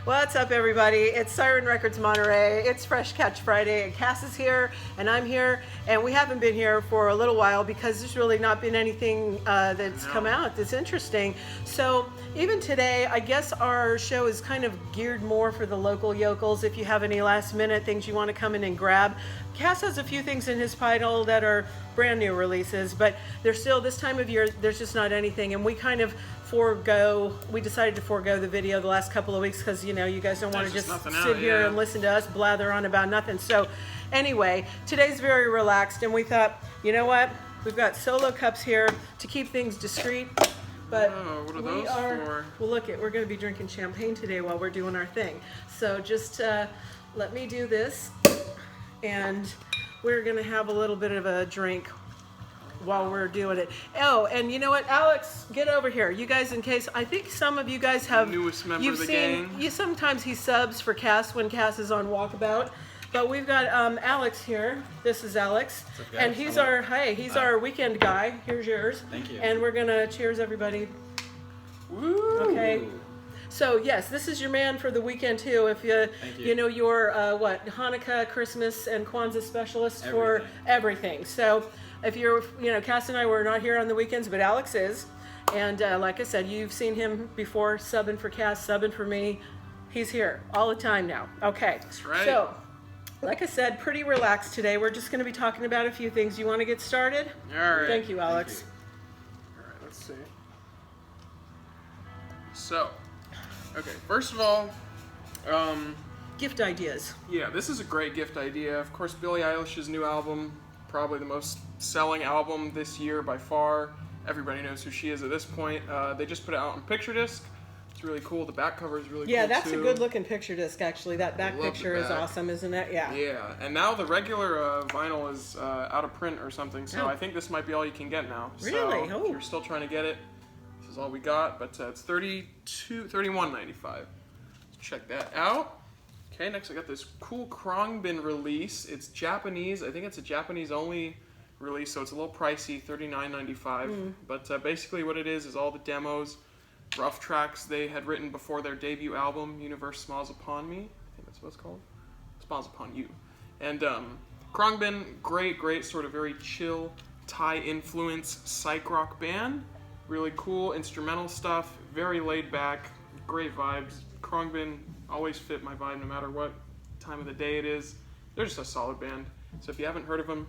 What's up, everybody? It's Siren Records Monterey. It's Fresh Catch Friday, and Cass is here, and I'm here, and we haven't been here for a little while because there's really not been anything that's come out that's interesting. So even today, I guess our show is kind of geared more for the local yokels. If you have any last-minute things you want to come in and grab, Cass has a few things in his pile that are brand new releases, but there's still, this time of year, there's just not anything, and we kind of we decided to forego the video the last couple of weeks because, you know, you guys don't want to just sit here and listen to us blather on about nothing. So anyway, today's very relaxed, and we thought, you know what, we've got solo cups here to keep things discreet. But what are those for? Well, look, we're going to be drinking champagne today while we're doing our thing. So just let me do this, and we're going to have a little bit of a drink while we're doing it. Oh, and you know what, Alex, get over here. You guys, in case, I think some of you guys have, newest member you've of the seen, gang. Sometimes he subs for Cass when Cass is on walkabout. But we've got Alex here. This is Alex. What's up, guys? And he's our weekend guy. Here's yours. Thank you. And we're gonna cheers, everybody. Woo! Okay. So yes, this is your man for the weekend too. If you know your Hanukkah, Christmas, and Kwanzaa specialist for everything. So if you're, Cass and I were not here on the weekends, but Alex is. And like I said, you've seen him before, subbing for Cass, subbing for me. He's here all the time now. Okay. That's right. So, like I said, pretty relaxed today. We're just going to be talking about a few things. You want to get started? All right. Thank you, Alex. Thank you. All right, let's see. So, okay, first of all, Gift ideas. yeah, this is a great gift idea. Of course, Billie Eilish's new album, probably the most selling album this year by far. Everybody knows who she is at this point. They just put it out on picture disc. It's really cool. The back cover is really cool, Yeah, that's too. a good looking picture disc, actually. That back love the picture is back. awesome, isn't it? Yeah. Yeah, and now the regular vinyl is out of print or something, so Oh. I think this might be all you can get now. Really? So Oh. if you're still trying to get it, this is all we got, but it's $31.95. Check that out. Okay, next I got this cool Krongbin release. It's Japanese. I think it's a Japanese only release, so it's a little pricey, $39.95. But basically what it is all the demos, rough tracks they had written before their debut album, Universe Smiles Upon Me. I think that's what it's called. Smiles Upon You. And Krongbin, great, sort of very chill, Thai influence psych rock band. Really cool instrumental stuff, very laid back, great vibes. Krongbin always fit my vibe no matter what time of the day it is. They're just a solid band. So if you haven't heard of them,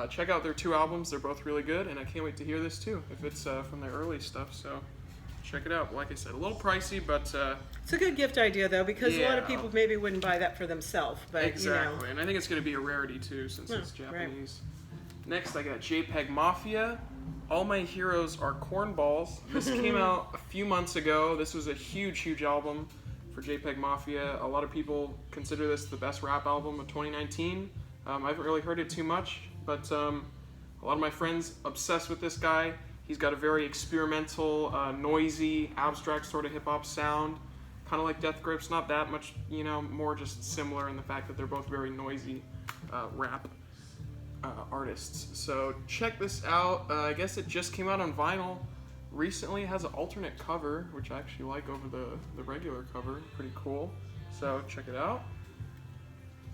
check out their 2 albums. They're both really good, and I can't wait to hear this too, if it's from their early stuff. So check it out. Like I said, a little pricey, but It's a good gift idea, though, because a lot of Yeah. people maybe wouldn't buy that for themselves. But exactly. And I think it's going to be a rarity too, since it's Japanese. Next, I got JPEG Mafia. All My Heroes Are Cornballs. This came out a few months ago. This was a huge album for JPEG Mafia. A lot of people consider this the best rap album of 2019. I haven't really heard it too much, but a lot of my friends obsessed with this guy. He's got a very experimental, noisy, abstract sort of hip-hop sound. Kind of like Death Grips, not that much, more just similar in the fact that they're both very noisy rap artists. So check this out. I guess it just came out on vinyl recently. It has an alternate cover, which I actually like over the regular cover. Pretty cool. So check it out.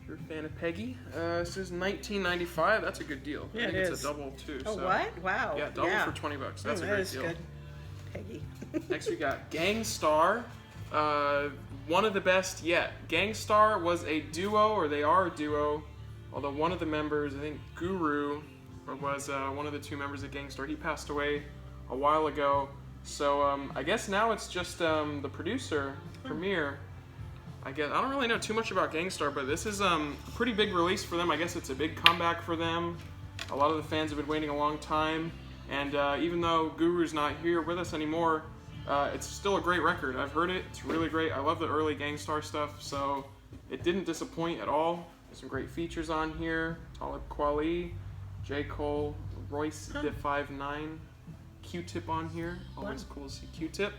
If you're a fan of Peggy. This is $19.95. That's a good deal. Yeah, I think it it's is. a double too. Oh, so. what? Wow. Yeah, double for $20. That's a that great is deal. good. Peggy. Next we got Gangstar. One of the best yet. Gangstar was a duo, or they are a duo, although one of the members, I think Guru, was one of the 2 members of Gangstar. He passed away a while ago. So I guess now it's just the producer, Premier. I don't really know too much about Gangstar, but this is a pretty big release for them. I guess it's a big comeback for them. A lot of the fans have been waiting a long time. And even though Guru's not here with us anymore, it's still a great record. I've heard it. It's really great. I love the early Gangstar stuff, so it didn't disappoint at all. There's some great features on here. Talib Kweli, J. Cole, Royce da 5'9", Q-Tip on here. Always cool to see Q-Tip.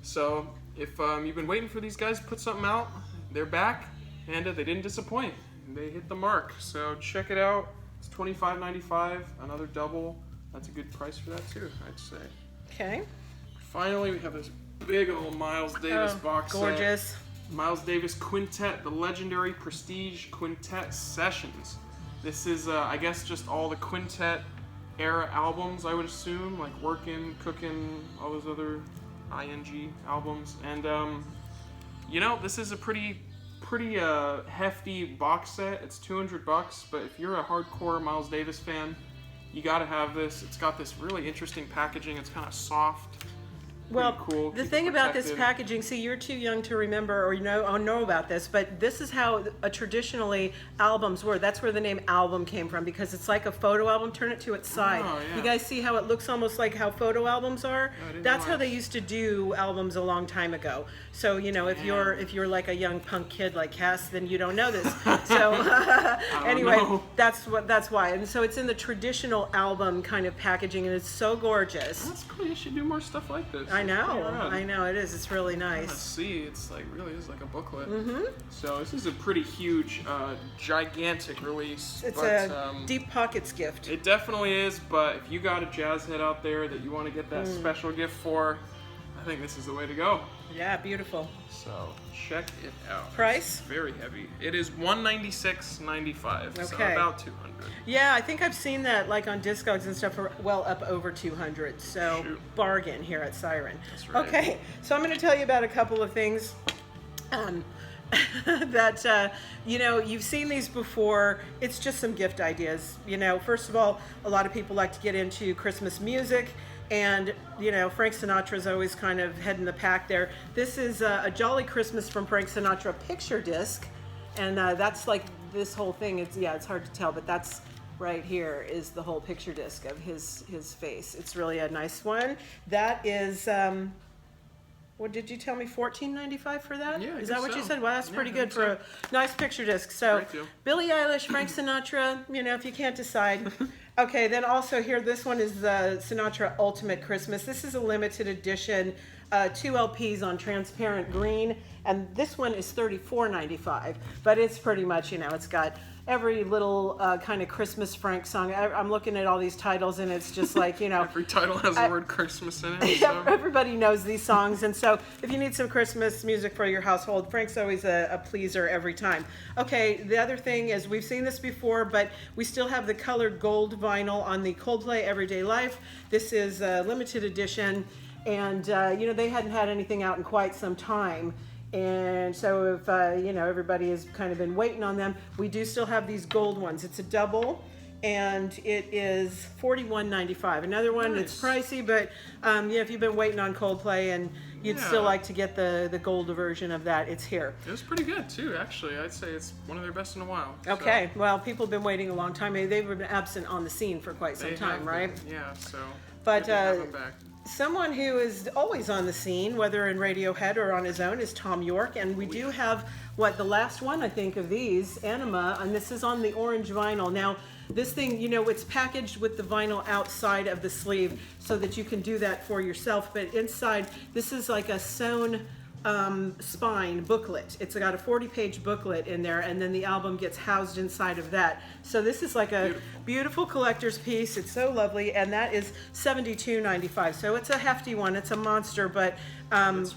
So if you've been waiting for these guys to put something out, they're back, and they didn't disappoint. They hit the mark. So check it out. It's $25.95, another double. That's a good price for that too, I'd say. Okay. Finally, we have this big old Miles Davis box set. Gorgeous. Miles Davis Quintet, the legendary Prestige Quintet Sessions. This is, I guess, just all the quintet era albums, I would assume, like Workin', Cookin', all those other ING albums. And, you know, this is a pretty hefty box set. It's $200, but if you're a hardcore Miles Davis fan, you gotta have this. It's got this really interesting packaging. It's kind of soft. Well, cool. the Keep thing it about this protected. packaging, see, you're too young to remember or know about this, but this is how traditionally albums were. That's where the name album came from, because it's like a photo album. Turn it to its side. Oh, yeah. You guys see how it looks almost like how photo albums are? I didn't That's how realize. they used to do albums a long time ago. So, you know, if you're like a young punk kid like Cass, then you don't know this. So anyway, know. that's why. And so it's in the traditional album kind of packaging, and it's so gorgeous. That's cool. You should do more stuff like this. I know. Yeah. I know it is. It's really Let's nice. see. It's like really is like a booklet. Mm-hmm. So this is a pretty huge, gigantic release. It's but, a deep pockets gift. It definitely is. But if you got a jazz head out there that you want to get that special gift for, I think this is the way to go. Yeah, beautiful. So check it out. Price? It's very heavy. It is $196.95. So Okay. about $200. Yeah, I think I've seen that like on Discogs and stuff for well up over 200. So Shoot. bargain here at Siren. That's right. Okay, so I'm going to tell you about a couple of things. That you know, you've seen these before. It's just some gift ideas. You know, first of all, a lot of people like to get into Christmas music, and you know, Frank Sinatra's always kind of head in the pack there. This is a Jolly Christmas from Frank Sinatra picture disc, and that's like this whole thing. It's hard to tell, but that's right here is the whole picture disc of his face. It's really a nice one. That is. What did you tell me? $14.95 for that? Yeah, I Is guess that what you so. said? Well, that's Yeah, pretty I good think for a nice picture disc. So, Great deal. Billie Eilish, Frank Sinatra. You know, if you can't decide. Okay, then also here, this one is the Sinatra Ultimate Christmas. This is a limited edition, 2 LPs on transparent green, and this one is $34.95. But it's pretty much, you know, it's got every little kind of Christmas Frank song. I'm looking at all these titles, and it's just like, you know. Every title has the word Christmas in it. So. Everybody knows these songs, and so if you need some Christmas music for your household, Frank's always a pleaser every time. Okay, the other thing is we've seen this before, but we still have the colored gold vinyl on the Coldplay Everyday Life. This is a limited edition, and you know, they hadn't had anything out in quite some time. And so if, you know, everybody has kind of been waiting on them, we do still have these gold ones. It's a double, and it is $41.95. Another one that's pricey, but yeah, if you've been waiting on Coldplay and you'd still like to get the gold version of that, it's here. It was pretty good too, actually. I'd say it's one of their best in a while. Okay, well, people have been waiting a long time. They've been absent on the scene for quite some time, right? Yeah, so. But, good to have them back. Someone who is always on the scene, whether in Radiohead or on his own, is Tom York. And we do have, the last one, I think, of these, Anima, and this is on the orange vinyl. Now, this thing, you know, it's packaged with the vinyl outside of the sleeve so that you can do that for yourself. But inside, this is like a sewn spine booklet. It's got a 40-page booklet in there, and then the album gets housed inside of that. So this is like a beautiful collector's piece. It's so lovely, and that is $72.95. So it's a hefty one. It's a monster, but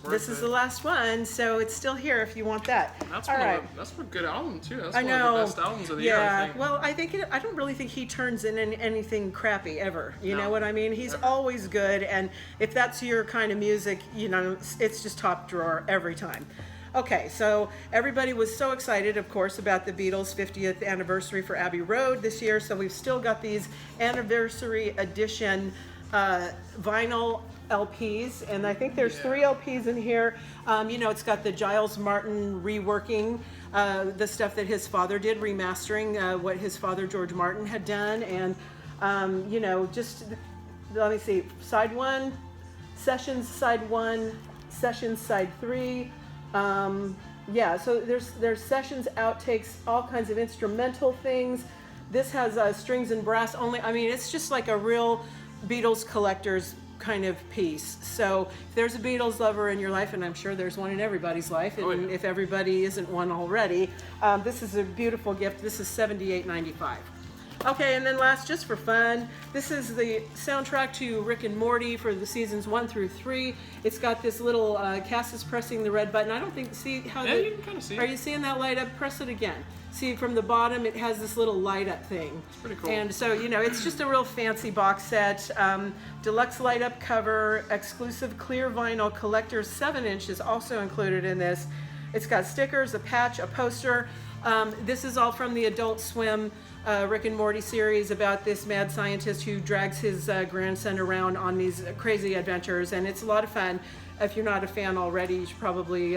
this is the last one, so it's still here if you want that. That's all right. That's a good album too. That's I one know. of the best albums of the year, I think. Well, I think I don't really think he turns in anything crappy ever. You No, know what I mean? He's never. always good, and if that's your kind of music, you know, it's just top drawer every time. Okay, so everybody was so excited, of course, about the Beatles' 50th anniversary for Abbey Road this year, so we've still got these anniversary edition vinyl LPs, and I think there's 3 LPs in here. You know, it's got the Giles Martin reworking, the stuff that his father did, remastering what his father George Martin had done, and you know, just let me see, side 1, Sessions side 1, Sessions side 3. Yeah, so there's Sessions, outtakes, all kinds of instrumental things. This has strings and brass only. I mean, it's just like a real Beatles collector's kind of piece. So if there's a Beatles lover in your life, and I'm sure there's one in everybody's life, and if everybody isn't one already, this is a beautiful gift. This is $78.95. Okay, and then last, just for fun, this is the soundtrack to Rick and Morty for the seasons 1 through 3. It's got this little, Cass is pressing the red button. I don't think, see how Yeah, you can kind of see Are it. you seeing that light up? Press it again. See, from the bottom, it has this little light up thing. It's pretty cool. And so, you know, it's just a real fancy box set. Deluxe light up cover, exclusive clear vinyl collector's 7-inch is also included in this. It's got stickers, a patch, a poster. This is all from the Adult Swim Rick and Morty series about this mad scientist who drags his grandson around on these crazy adventures, and it's a lot of fun. If you're not a fan already, you should probably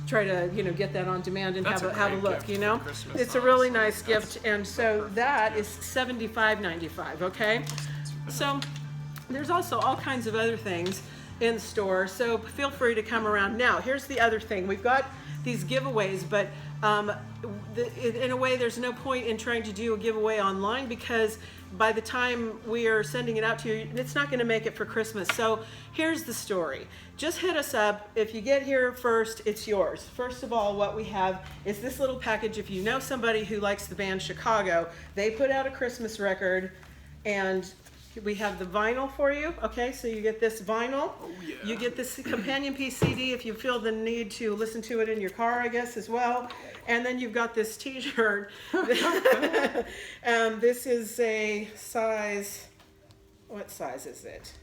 try to, you know, get that on demand and That's have a a great look. gift You for know, Christmas, it's a really honestly. nice gift, and so perfect that is gift. $75.95. Okay, so there's also all kinds of other things in the store, so feel free to come around. Now, here's the other thing: we've got these giveaways, but in a way, there's no point in trying to do a giveaway online because by the time we are sending it out to you, it's not going to make it for Christmas. So here's the story. Just hit us up. If you get here first, it's yours. First of all, what we have is this little package. If you know somebody who likes the band Chicago, they put out a Christmas record, and we have the vinyl for you. Okay, so you get this vinyl. Oh, yeah. You get this companion piece CD if you feel the need to listen to it in your car, I guess, as well. And then you've got this t-shirt. This is a size, what size is it?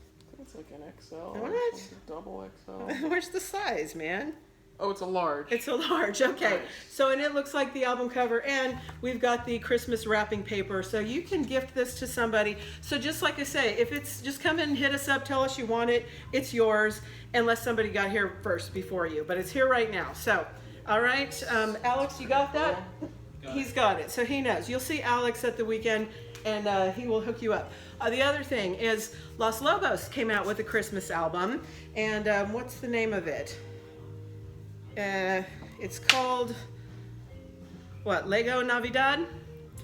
It's like an XL. What? Or something, double XL. Where's the size, man? Oh, it's a large. It's a large, okay. Nice. So, and it looks like the album cover, and we've got the Christmas wrapping paper, so you can gift this to somebody. So just like I say, if it's, just come in, hit us up, tell us you want it, it's yours, unless somebody got here first before you, but it's here right now. So, all right, Alex, you got that? He's got it, so he knows. You'll see Alex at the weekend, and he will hook you up. The other thing is Los Lobos came out with a Christmas album, and what's the name of it? It's called, what, Lego Navidad?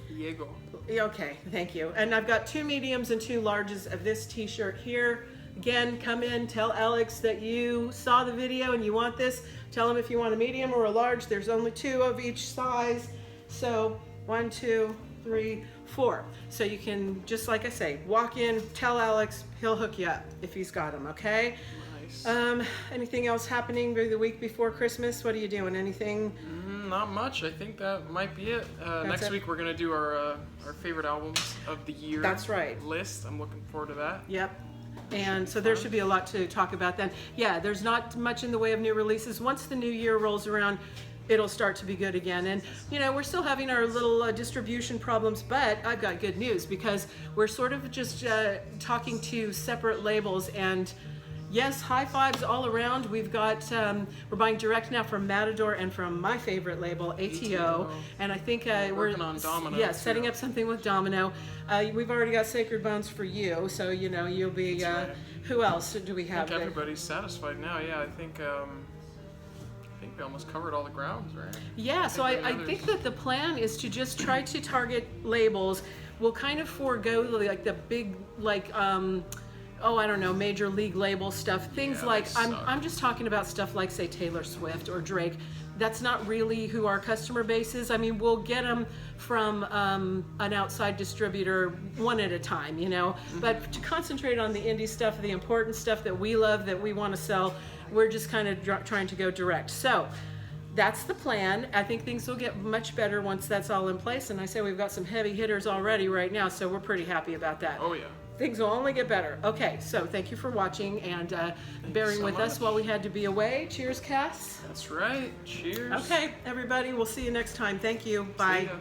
Diego. Okay, thank you. And I've got 2 mediums and 2 larges of this t-shirt here. Again, come in, tell Alex that you saw the video and you want this. Tell him if you want a medium or a large. There's only 2 of each size. So 1, 2, 3, 4. So you can, just like I say, walk in, tell Alex, he'll hook you up if he's got them, okay? Nice. Anything else happening the week before Christmas? What are you doing? Anything? Not much. I think that might be it. Next it? week we're gonna do our favorite albums of the year. That's right. List. I'm looking forward to that. Yep. And so there should be a lot to talk about then. Yeah, there's not much in the way of new releases. Once the new year rolls around, it'll start to be good again. And, you know, we're still having our little distribution problems, but I've got good news because we're sort of just talking to separate labels. And yes, high fives all around. We've got, we're buying direct now from Matador and from my favorite label, ATO. And I think we're working on Domino, Yeah, too. setting up something with Domino. We've already got Sacred Bones for you, so you know you'll be. That's right. Who else do we I have? think everybody's satisfied now. Yeah, I think we almost covered all the grounds, right? Yeah, so I others- think that the plan is to just try to target labels. We'll kind of forego like the big like I don't know, major league label stuff. Things Yeah, like they I'm suck. just talking about stuff like say Taylor Swift or Drake. That's not really who our customer base is. I mean, we'll get them from an outside distributor one at a time, you know. But to concentrate on the indie stuff, the important stuff that we love, that we want to sell, we're just kind of trying to go direct. So that's the plan. I think things will get much better once that's all in place. And I say we've got some heavy hitters already right now, so we're pretty happy about that. Oh yeah. Things will only get better. Okay, so thank you for watching and bearing so with us much. while we had to be away. Cheers, Cass. That's right. Cheers. Okay, everybody, we'll see you next time. Thank you. See Bye. ya.